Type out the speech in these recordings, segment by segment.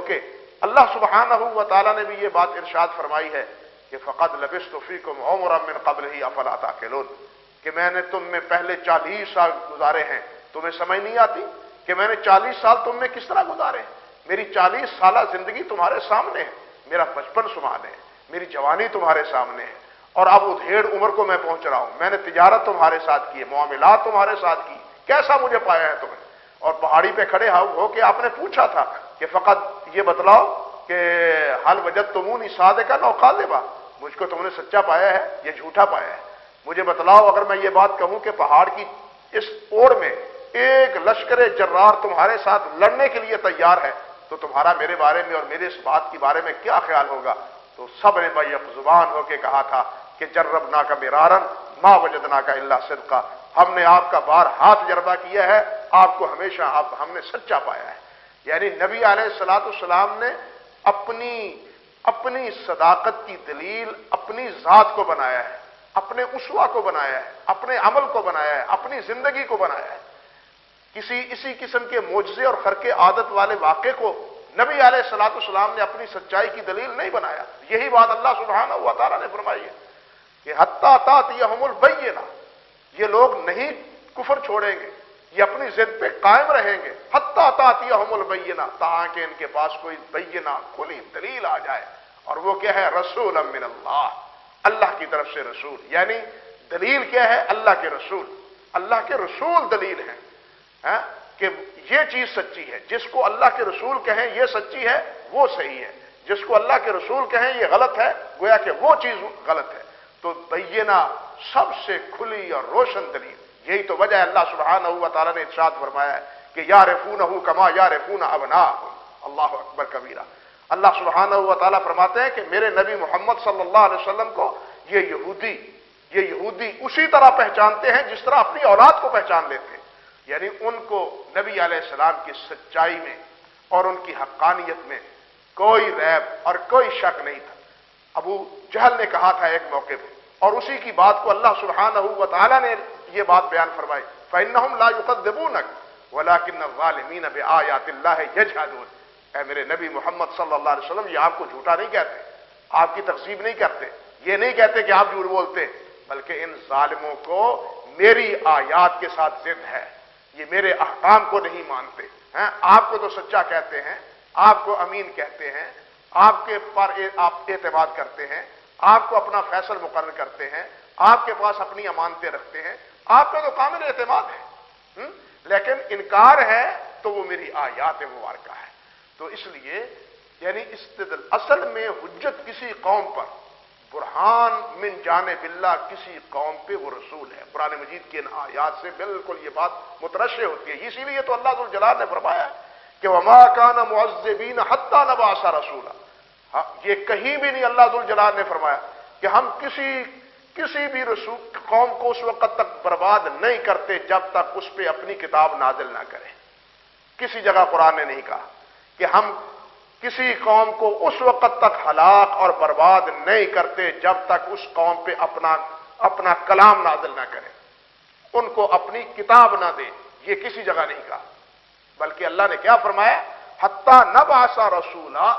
کہ اللہ سبحانہ و تعالیٰ نے بھی یہ بات ارشاد فرمائی ہے کہ فقد لبثت فیکم عمرا من قبلہ افلا تعقلون، کہ میں نے تم میں پہلے 40 سال گزارے ہیں، تمہیں سمجھ نہیں آتی کہ میں نے 40 سال تم میں کس طرح گزارے ہیں؟ میری 40 سالہ زندگی تمہارے سامنے ہے، میرا بچپن سامنے ہے، میری جوانی تمہارے سامنے ہے، اور اب ادھیڑ عمر کو میں پہنچ رہا ہوں، میں نے تجارت تمہارے ساتھ کی ہے، معاملات تمہارے ساتھ کی، کیسا مجھے پایا ہے تمہیں؟ اور پہاڑی پہ کھڑے ہو کہ آپ نے پوچھا تھا کہ فقط یہ بتلاؤ کہ حل وجدتمونی صادقا او کاذبا، مجھ کو تم نے سچا پایا ہے یا جھوٹا پایا ہے؟ مجھے بتلاؤ، اگر میں یہ بات کہوں کہ پہاڑ کی اس اوڑ میں ایک لشکر جرار تمہارے ساتھ لڑنے کے لیے تیار ہے، تو تمہارا میرے بارے میں اور میرے اس بات کے بارے میں کیا خیال ہوگا؟ تو سب نے بیک زبان ہو کے کہا تھا کہ جربنا کا مرارن ما وجدنا کا الا صدقا، ہم نے آپ کا بار ہاتھ تجربہ کیا ہے، آپ کو ہمیشہ ہم نے سچا پایا ہے۔ یعنی نبی علیہ الصلوۃ والسلام نے اپنی صداقت کی دلیل اپنی ذات کو بنایا ہے، اپنے اسوہ کو بنایا ہے، اپنے عمل کو بنایا ہے، اپنی زندگی کو بنایا ہے۔ اسی قسم کے معجزے اور خرق عادت والے واقعے کو نبی علیہ الصلوۃ والسلام نے اپنی سچائی کی دلیل نہیں بنایا۔ یہی بات اللہ سبحانہ و تعالیٰ نے فرمائی ہے کہ حتیٰ تأتیہم البینہ، یہ لوگ نہیں کفر چھوڑیں گے، یہ اپنی ضد پہ قائم رہیں گے، حتیٰ تأتیہم البینہ، تاکہ ان کے پاس کوئی بینہ کھلی دلیل آ جائے، اور وہ کیا ہے؟ رسول من اللہ، اللہ کی طرف سے رسول۔ یعنی دلیل کیا ہے؟ اللہ کے رسول، اللہ کے رسول دلیل ہیں کہ یہ چیز سچی ہے، جس کو اللہ کے رسول کہیں یہ سچی ہے وہ صحیح ہے، جس کو اللہ کے رسول کہیں یہ غلط ہے گویا کہ وہ چیز غلط ہے۔ تو بینہ سب سے کھلی اور روشن دلیل، یہی تو وجہ ہے اللہ سبحانہ و تعالیٰ نے ارشاد فرمایا ہے کہ یعرفونہ کما یعرفون ابناءہم، اللہ اکبر کبیرہ۔ اللہ سبحانہ و تعالیٰ فرماتے ہیں کہ میرے نبی محمد صلی اللہ علیہ وسلم کو یہ یہودی اسی طرح پہچانتے ہیں جس طرح اپنی اولاد کو پہچان لیتے ہیں۔ یعنی ان کو نبی علیہ السلام کی سچائی میں اور ان کی حقانیت میں کوئی ریب اور کوئی شک نہیں تھا۔ ابو جہل نے کہا تھا ایک موقع پہ، اور اسی کی بات کو اللہ سبحانہ و تعالیٰ نے یہ بات بیان فرمائی، فَإِنَّهُمْ لَا يُكَذِّبُونَكَ وَلَكِنَّ الظَّالِمِينَ بِآيَاتِ اللَّهِ يَجْحَدُونَ۔ اے میرے نبی محمد صلی اللہ علیہ وسلم، یہ آپ کو جھوٹا نہیں کہتے، آپ کی تکذیب نہیں کرتے، یہ نہیں کہتے کہ آپ جھوٹ بولتے، بلکہ ان ظالموں کو میری آیات کے ساتھ ضد ہے، یہ میرے احکام کو نہیں مانتے ہیں۔ آپ کو تو سچا کہتے ہیں، آپ کو امین کہتے ہیں، آپ کے پر آپ اعتماد کرتے ہیں، آپ کو اپنا فیصل مقرر کرتے ہیں، آپ کے پاس اپنی امانتیں رکھتے ہیں، آپ کا تو کامل اعتماد ہے، لیکن انکار ہے تو وہ میری آیات مبارکہ ہے۔ تو اس لیے یعنی اصل میں حجت کسی قوم پر، برہان من جانب اللہ کسی قوم پہ وہ رسول ہے۔ قرآن مجید کی ان آیات سے بالکل یہ بات مترشح ہوتی ہے۔ اسی لیے تو اللہ ذوالجلال نے فرمایا ہے کہ وما کان معذبین حتی نبعث رسولا، یہ کہیں بھی نہیں اللہ ذوالجلال نے فرمایا کہ ہم کسی بھی رسول قوم کو اس وقت تک برباد نہیں کرتے جب تک اس پہ اپنی کتاب نازل نہ کریں۔ کسی جگہ قرآن نے نہیں کہا کہ ہم کسی قوم کو اس وقت تک ہلاک اور برباد نہیں کرتے جب تک اس قوم پہ اپنا کلام نازل نہ کریں، ان کو اپنی کتاب نہ دیں، یہ کسی جگہ نہیں کہا، بلکہ اللہ نے کیا فرمایا؟ حتی نبعث رسولا،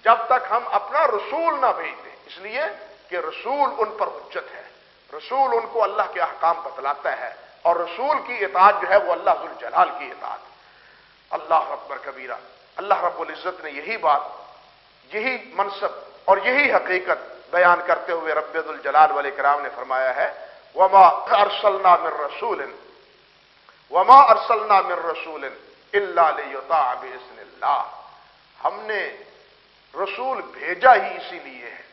جب تک ہم اپنا رسول نہ بھیج دیں، اس لیے کہ رسول ان پر حجت ہے، رسول ان کو اللہ کے احکام بتلاتا ہے، اور رسول کی اطاعت جو ہے وہ اللہ ذوالجلال کی اطاعت ہے۔ اللہ اکبر کبیرہ۔ اللہ رب العزت نے یہی بات، یہی منصب اور یہی حقیقت بیان کرتے ہوئے رب ذوالجلال والاکرام نے فرمایا ہے وما ارسلنا من رسول الا لیطاع باذن اللہ، ہم نے رسول بھیجا ہی اسی لیے ہے،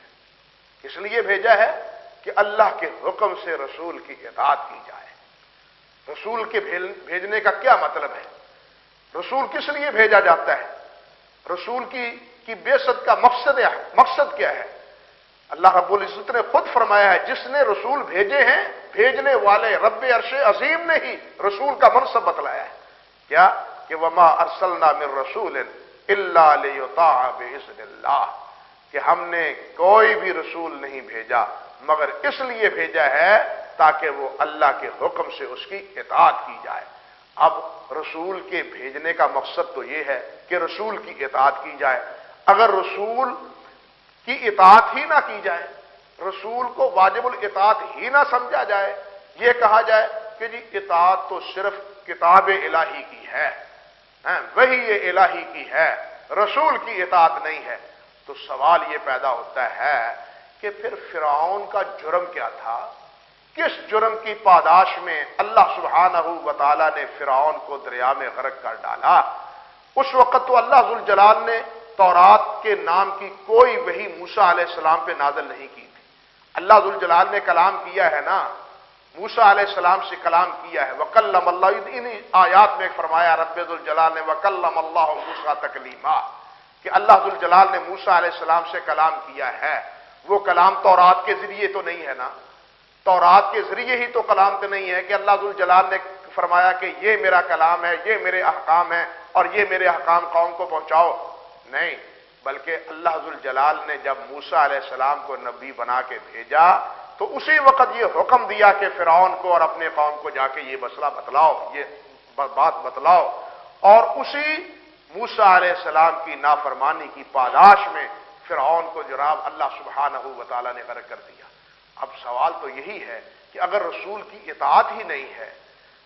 اس لیے بھیجا ہے کہ اللہ کے حکم سے رسول کی اطاعت کی جائے۔ رسول کے بھیجنے کا کیا مطلب ہے؟ رسول کس لیے بھیجا جاتا ہے؟ رسول کی بعثت کا مقصد کیا ہے؟ اللہ رب العزت نے خود فرمایا ہے جس نے رسول بھیجے ہیں، بھیجنے والے رب عرش عظیم نے ہی رسول کا منصب بتلایا ہے، کیا کہ وما ارسلنا من رسول الا لیطاع باذن اللہ، کہ ہم نے کوئی بھی رسول نہیں بھیجا مگر اس لیے بھیجا ہے تاکہ وہ اللہ کے حکم سے اس کی اطاعت کی جائے۔ اب رسول کے بھیجنے کا مقصد تو یہ ہے کہ رسول کی اطاعت کی جائے. اگر رسول کی اطاعت ہی نہ کی جائے، رسول کو واجب الاطاعت ہی نہ سمجھا جائے، یہ کہا جائے کہ جی اطاعت تو صرف کتاب الہی کی ہے، وہی یہ الہی کی ہے، رسول کی اطاعت نہیں ہے، تو سوال یہ پیدا ہوتا ہے کہ پھر فرعون کا جرم کیا تھا؟ کس جرم کی پاداش میں اللہ سبحانہ و تعالی نے فرعون کو دریا میں غرق کر ڈالا؟ اس وقت تو اللہ ذوالجلال نے تورات کے نام کی کوئی وحی موسیٰ علیہ السلام پہ نازل نہیں کی تھی. اللہ ذوالجلال نے کلام کیا ہے نا، موسیٰ علیہ السلام سے کلام کیا ہے. وَكَلَّمَ اللَّهُ، انہی آیات میں فرمایا رب ذوالجلال نے وَكَلَّمَ اللَّهُ مُوسَىٰ تَكْلِیمًا، کہ اللہ ذوالجلال نے موسیٰ علیہ السلام سے کلام کیا ہے. وہ کلام تورات کے ذریعے تو نہیں ہے نا، تورات کے ذریعے ہی تو کلام تو نہیں ہے کہ اللہ ذوالجلال نے فرمایا کہ یہ میرا کلام ہے، یہ میرے احکام ہیں اور یہ میرے احکام قوم کو پہنچاؤ. نہیں، بلکہ اللہ ذوالجلال نے جب موسیٰ علیہ السلام کو نبی بنا کے بھیجا تو اسی وقت یہ حکم دیا کہ فرعون کو اور اپنے قوم کو جا کے یہ مسئلہ بتلاؤ، یہ بات بتلاؤ. اور اسی موسیٰ علیہ السلام کی نافرمانی کی پاداش میں فرعون کو جناب اللہ سبحانہ و تعالیٰ نے غرق کر دیا. اب سوال تو یہی ہے کہ اگر رسول کی اطاعت ہی نہیں ہے،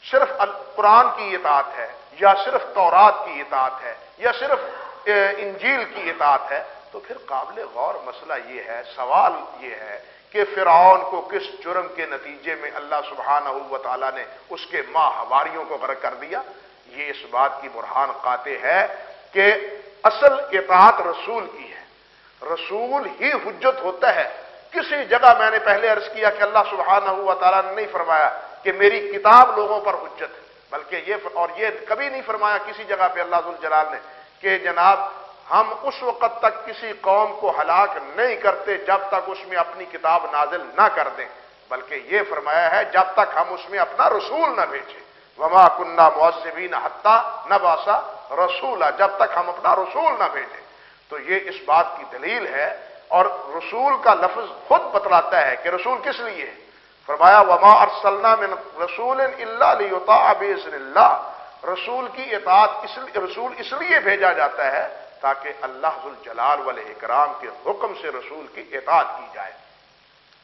صرف قرآن کی اطاعت ہے یا صرف تورات کی اطاعت ہے یا صرف انجیل کی اطاعت ہے، تو پھر قابل غور مسئلہ یہ ہے، سوال یہ ہے کہ فرعون کو کس جرم کے نتیجے میں اللہ سبحانہ و تعالیٰ نے اس کے ماہواریوں کو غرق کر دیا؟ یہ اس بات کی برہان قاطع ہے کہ اصل اطاعت رسول کی ہے، رسول ہی حجت ہوتا ہے. کسی جگہ میں نے پہلے عرض کیا کہ اللہ سبحانہ و تعالیٰ نے نہیں فرمایا کہ میری کتاب لوگوں پر حجت ہے، بلکہ یہ کبھی نہیں فرمایا کسی جگہ پہ اللہ ذوالجلال نے کہ جناب ہم اس وقت تک کسی قوم کو ہلاک نہیں کرتے جب تک اس میں اپنی کتاب نازل نہ کر دیں، بلکہ یہ فرمایا ہے جب تک ہم اس میں اپنا رسول نہ بھیجیں. وما كنا معذبین حتی نبعث رسولا، جب تک ہم اپنا رسول نہ بھیجیں. تو یہ اس بات کی دلیل ہے، اور رسول کا لفظ خود بتلاتا ہے کہ رسول کس لیے ہے. فرمایا وما ارسلنا من رسول الا لیطاع باذن اللہ، رسول کی اطاعت رسول اس لیے بھیجا جاتا ہے تاکہ اللہ ذوالجلال والاکرام کے حکم سے رسول کی اطاعت کی جائے.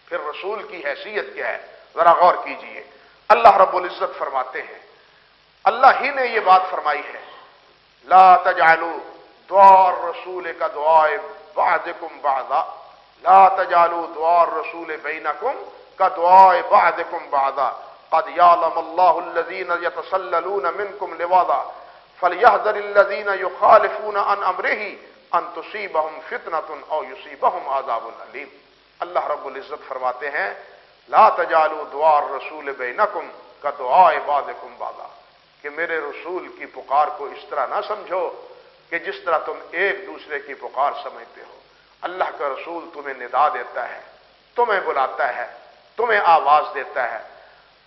پھر رسول کی حیثیت کیا ہے ذرا غور کیجئے. اللہ رب العزت فرماتے ہیں، اللہ ہی نے یہ بات فرمائی ہے، لا تجعلوا دعاء الرسول كدعاء بعضكم بعضا، لا تجعلوا دعاء الرسول بينكم كدعاء بعضكم بعضا قد يعلم الله الذين يتسللون منكم لواذا فليحذر الذين يخالفون عن امره ان تصيبهم فتنة او يصيبهم عذاب اليم. اللہ رب العزت فرماتے ہیں لا تجعلوا دعاء الرسول بينكم كدعاء بعضكم بعضا، کہ میرے رسول کی پکار کو اس طرح نہ سمجھو کہ جس طرح تم ایک دوسرے کی پکار سمجھتے ہو. اللہ کا رسول تمہیں ندا دیتا ہے، تمہیں بلاتا ہے، تمہیں آواز دیتا ہے،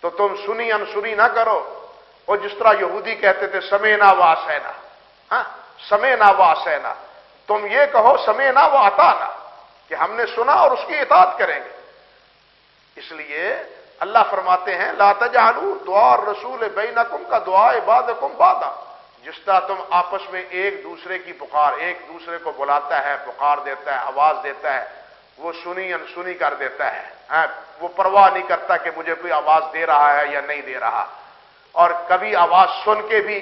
تو تم سنی انسنی نہ کرو. اور جس طرح یہودی کہتے تھے سمعنا وعصینا، سمعنا وعصینا، تم یہ کہو سمعنا واطعنا، کہ ہم نے سنا اور اس کی اطاعت کریں گے. اس لیے اللہ فرماتے ہیں لا تجعلوا دعاء الرسول بینکم کا دعاء بعضکم بعضا، جس طرح تم آپس میں ایک دوسرے کی پکار، ایک دوسرے کو بلاتا ہے، پکار دیتا ہے، آواز دیتا ہے، وہ سنی انسنی کر دیتا ہے، وہ پرواہ نہیں کرتا کہ مجھے کوئی آواز دے رہا ہے یا نہیں دے رہا. اور کبھی آواز سن کے بھی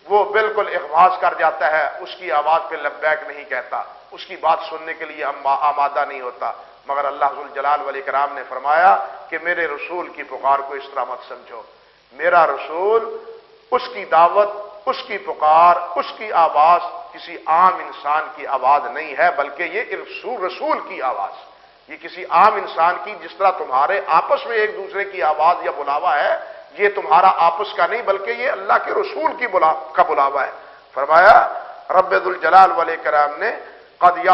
وہ بالکل اغماض کر جاتا ہے، اس کی آواز پہ لبیک نہیں کہتا، اس کی بات سننے کے لیے آمادہ نہیں ہوتا. مگر اللہ ذوالجلال والاکرام نے فرمایا کہ میرے رسول کی پکار کو اس طرح مت سمجھو. میرا رسول، اس کی دعوت، اس کی پکار، اس کی آواز کسی عام انسان کی آواز نہیں ہے، بلکہ یہ رسول کی آواز، یہ کسی عام انسان کی جس طرح تمہارے آپس میں ایک دوسرے کی آواز یا بلاوا ہے، یہ تمہارا آپس کا نہیں بلکہ یہ اللہ کے رسول کا بلاوا ہے. فرمایا رب ذوالجلال والاکرام نے قد